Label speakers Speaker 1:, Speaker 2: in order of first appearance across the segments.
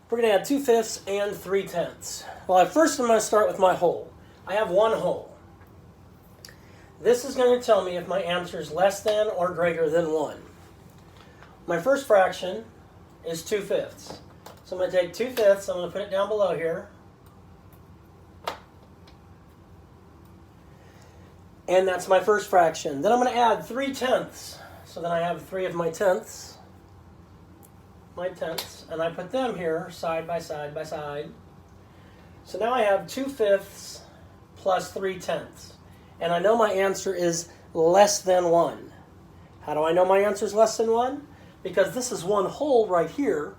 Speaker 1: We're going to add 2/5 and 3/10. Well, first I'm going to start with my whole. I have one whole. This is going to tell me if my answer is less than or greater than 1. My first fraction is 2/5. So I'm going to take 2/5, I'm going to put it down below here. And that's my first fraction. Then I'm going to add 3/10. So then I have 3 of my tenths. And I put them here side by side by side. So now I have 2/5 plus 3/10. And I know my answer is less than 1. How do I know my answer is less than 1? Because this is one whole right here,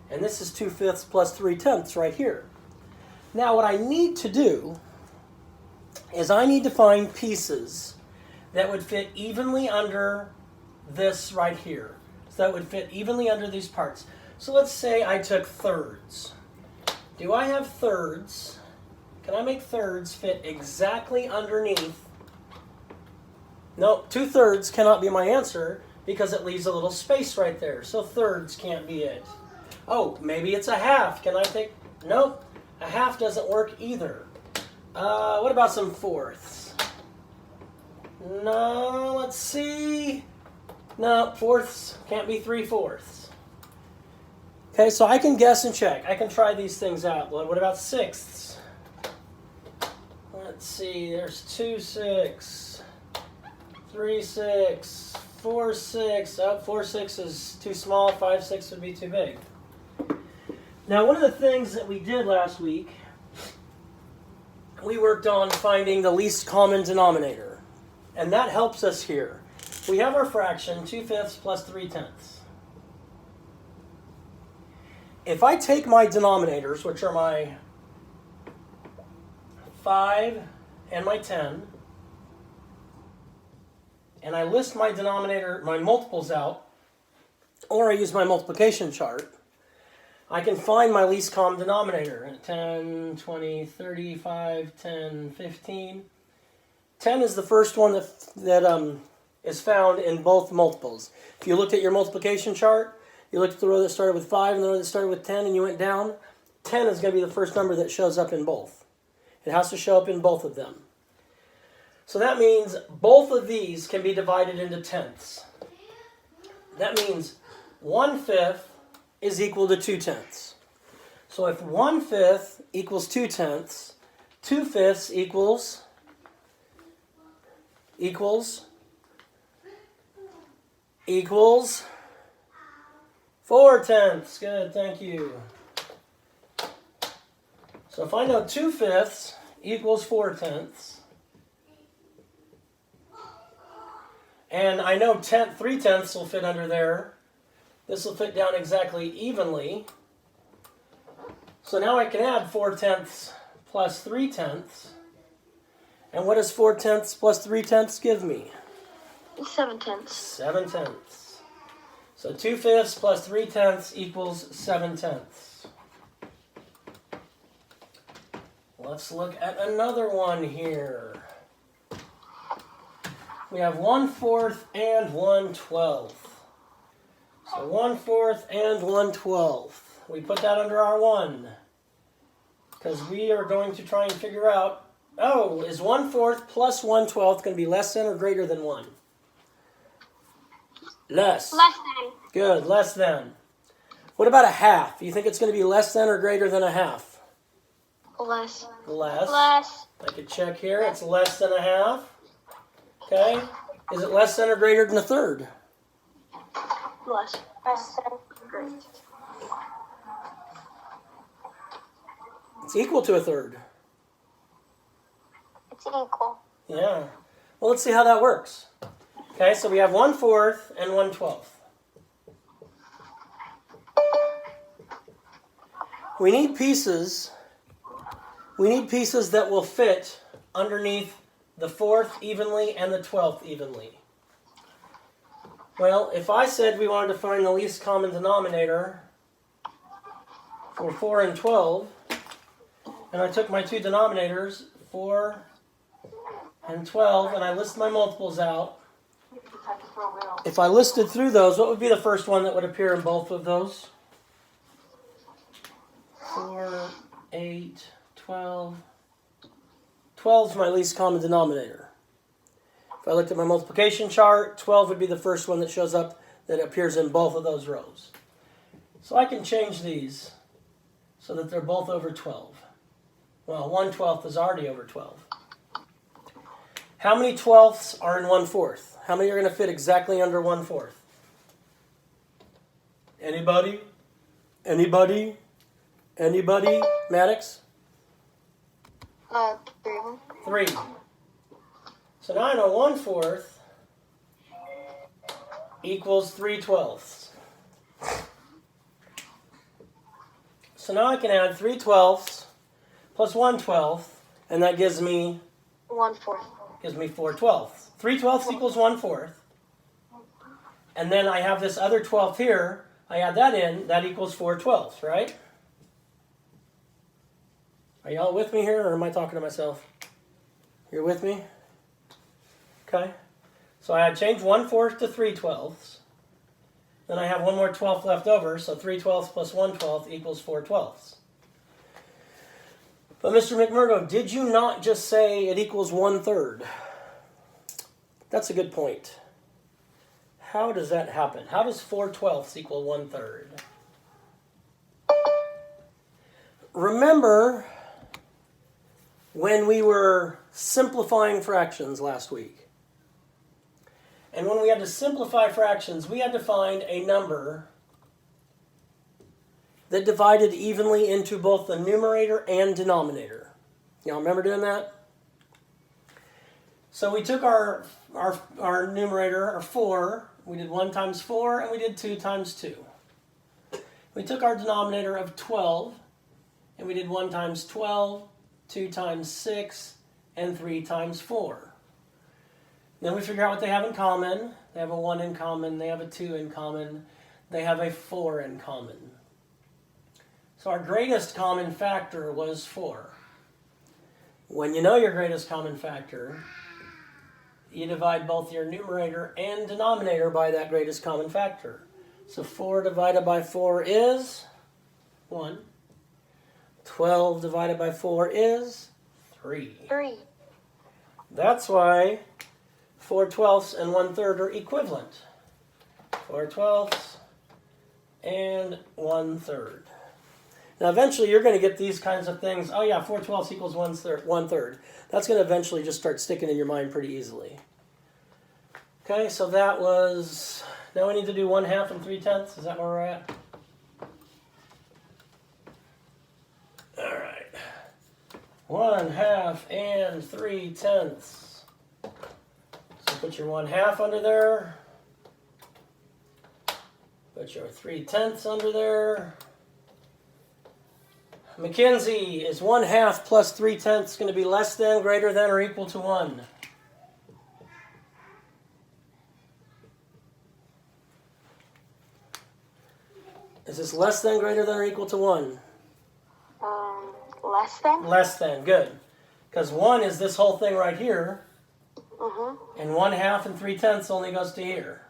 Speaker 1: and this is 2/5 plus 3/10 right here. Now what I need to do is I need to find pieces that would fit evenly under this right here. So that would fit evenly under these parts. So let's say I took thirds. Do I have thirds? Can I make thirds fit exactly underneath? No, 2/3 cannot be my answer because it leaves a little space right there. So thirds can't be it. Oh, maybe it's a half. Can I take? Nope, a half doesn't work either. What about some fourths? No, let's see. No, fourths can't be 3/4. Okay, so I can guess and check. I can try these things out. What about sixths? Let's see, there's 2/6, 3/6, 4/6. Oh, 4/6 is too small, 5/6 would be too big. Now, one of the things that we did last week, we worked on finding the least common denominator. And that helps us here. We have our fraction, 2/5 plus 3/10. If I take my denominators, which are my 5 and my 10, and I list my denominator, my multiples out, or I use my multiplication chart, I can find my least common denominator. 10, 20, 35, 10, 15. 10 is the first one that is found in both multiples. If you looked at your multiplication chart, you looked at the row that started with 5 and the row that started with 10 and you went down, 10 is going to be the first number that shows up in both. It has to show up in both of them. So that means both of these can be divided into tenths. That means 1/5 is equal to 2/10. So if 1/5 equals 2/10, 2/5 equals 4/10. Good, thank you. So if I know 2/5 equals 4/10, and I know 3/10 will fit under there, this will fit down exactly evenly. So now I can add 4/10 plus 3/10. And what does 4/10 plus 3/10 give me?
Speaker 2: 7/10.
Speaker 1: 7/10. So 2/5 plus 3/10 equals 7/10. Let's look at another one here. We have 1/4 and 1/12. So 1/4 and 1/12. We put that under our 1. Because we are going to try and figure out, is 1/4 plus 1/12 going to be less than or greater than 1? Less.
Speaker 2: Less than.
Speaker 1: Good, less than. What about a half? You think it's going to be less than or greater than a half?
Speaker 2: Less.
Speaker 1: Less.
Speaker 2: Less.
Speaker 1: I could check here. It's less than a half. Okay. Is it less than or greater than a third?
Speaker 2: Less. Less than. Great.
Speaker 1: It's equal to a third.
Speaker 2: It's equal.
Speaker 1: Yeah. Well, let's see how that works. Okay, so we have 1/4 and 1/12. We need pieces that will fit underneath the 4th evenly and the 12th evenly. Well, if I said we wanted to find the least common denominator for 4 and 12, and I took my two denominators, 4 and 12, and I list my multiples out, if I listed through those, what would be the first one that would appear in both of those? 12. 12 is my least common denominator. If I looked at my multiplication chart, 12 would be the first one that shows up that appears in both of those rows. So I can change these so that they're both over 12. Well, 1/12 is already over 12. How many twelfths are in 1/4? How many are going to fit exactly under 1/4? Anybody? Anybody? Anybody? Maddox?
Speaker 2: 3 of them.
Speaker 1: 3. So now I know 1/4 equals 3/12. So now I can add 3/12 plus 1/12, and that gives me
Speaker 2: 1/4.
Speaker 1: 4/12. 3/12 equals 1/4. And then I have this other 12th here. I add that in, that equals 4/12, right? Are y'all with me here, or am I talking to myself? You're with me? Okay. So I change 1/4 to 3/12. Then I have one more 12th left over, so 3/12 plus 1/12 equals 4/12. But Mr. McMurdo, did you not just say it equals 1/3? That's a good point. How does that happen? How does 4/12 equal 1/3? Remember when we were simplifying fractions last week? And when we had to simplify fractions, we had to find a number that divided evenly into both the numerator and denominator. Y'all remember doing that? So we took our numerator, our 4, we did 1 times 4, and we did 2 times 2. We took our denominator of 12, and we did 1 times 12, 2 times 6, and 3 times 4. Then we figure out what they have in common. They have a 1 in common, they have a 2 in common, they have a 4 in common. So our greatest common factor was 4. When you know your greatest common factor, you divide both your numerator and denominator by that greatest common factor. So 4 divided by 4 is 1. 12 divided by 4 is 3.
Speaker 2: 3.
Speaker 1: That's why 4/12 and 1/3 are equivalent. 4/12 and 1/3. Now eventually you're going to get these kinds of things. Oh yeah, 4/12 equals 1/3. That's going to eventually just start sticking in your mind pretty easily. Okay, so that was... Now we need to do 1/2 and 3/10. Is that where we're at? Alright. 1/2 and 3/10. So put your 1/2 under there. Put your 3/10 under there. Mackenzie, is 1/2 plus 3/10 going to be less than, greater than, or equal to 1? Is this less than, greater than, or equal to 1?
Speaker 2: Less than?
Speaker 1: Less than, good. Because 1 is this whole thing right here, and 1/2 and 3/10 only goes to here.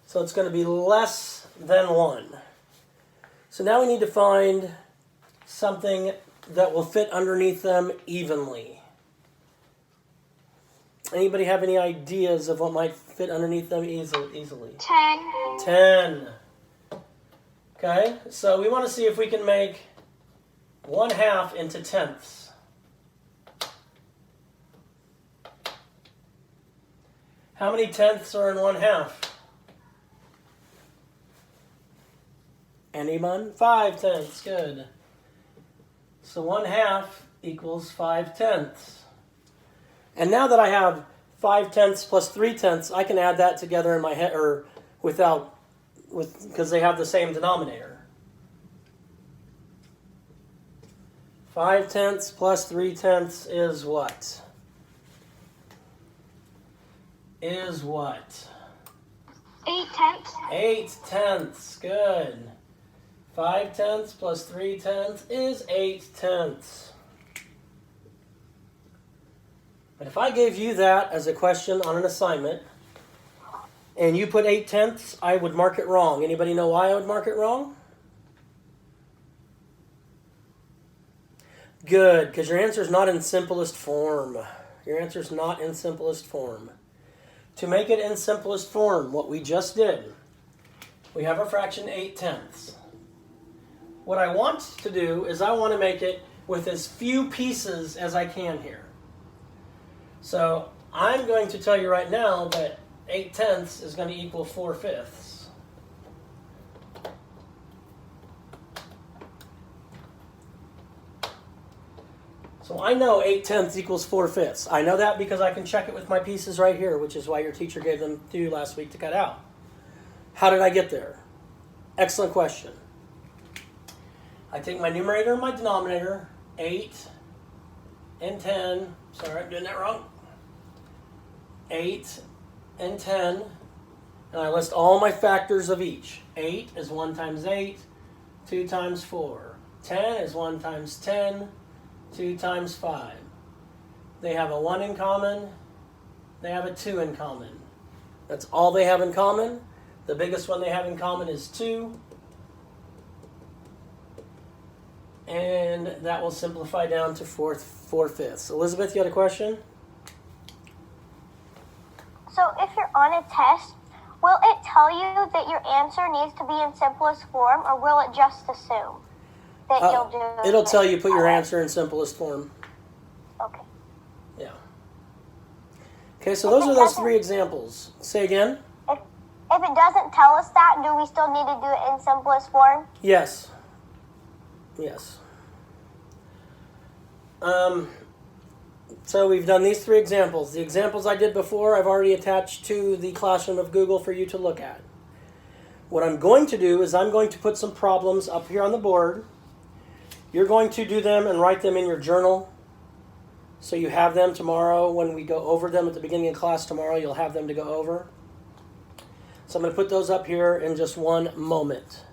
Speaker 1: So it's going to be less than 1. So now we need to find something that will fit underneath them evenly. Anybody have any ideas of what might fit underneath them easily?
Speaker 2: 10.
Speaker 1: 10. Okay, so we want to see if we can make 1/2 into tenths. How many tenths are in 1/2? Anyone? 5/10, good. So 1/2 equals 5/10. And now that I have 5/10 plus 3/10, I can add that together in my head, or because they have the same denominator. 5/10 plus 3/10 is what? Is what?
Speaker 2: 8/10.
Speaker 1: 8/10, good. 5/10 plus 3/10 is 8/10. But if I gave you that as a question on an assignment, and you put 8/10, I would mark it wrong. Anybody know why I would mark it wrong? Good, because your answer is not in simplest form. Your answer is not in simplest form. To make it in simplest form, what we just did, we have our fraction 8/10. What I want to do is I want to make it with as few pieces as I can here. So I'm going to tell you right now that 8/10 is going to equal 4/5. So I know 8/10 equals 4/5. I know that because I can check it with my pieces right here, which is why your teacher gave them to you last week to cut out. How did I get there? Excellent question. I take my numerator and my denominator, 8 and 10. Sorry, I'm doing that wrong. 8 and 10. And I list all my factors of each. 8 is 1 times 8, 2 times 4. 10 is 1 times 10, 2 times 5. They have a 1 in common. They have a 2 in common. That's all they have in common. The biggest one they have in common is 2. And that will simplify down to 4/5. Elizabeth, you had a question?
Speaker 2: So if you're on a test, will it tell you that your answer needs to be in simplest form, or will it just assume that you'll do it?
Speaker 1: It'll tell you put your answer in simplest form.
Speaker 2: Okay.
Speaker 1: Yeah. Okay, so those are those 3 examples. Say again?
Speaker 2: If it doesn't tell us that, do we still need to do it in simplest form?
Speaker 1: Yes. Yes. So we've done these 3 examples. The examples I did before, I've already attached to the Classroom of Google for you to look at. What I'm going to do is I'm going to put some problems up here on the board. You're going to do them and write them in your journal. So you have them tomorrow when we go over them at the beginning of class tomorrow. You'll have them to go over. So I'm going to put those up here in just one moment.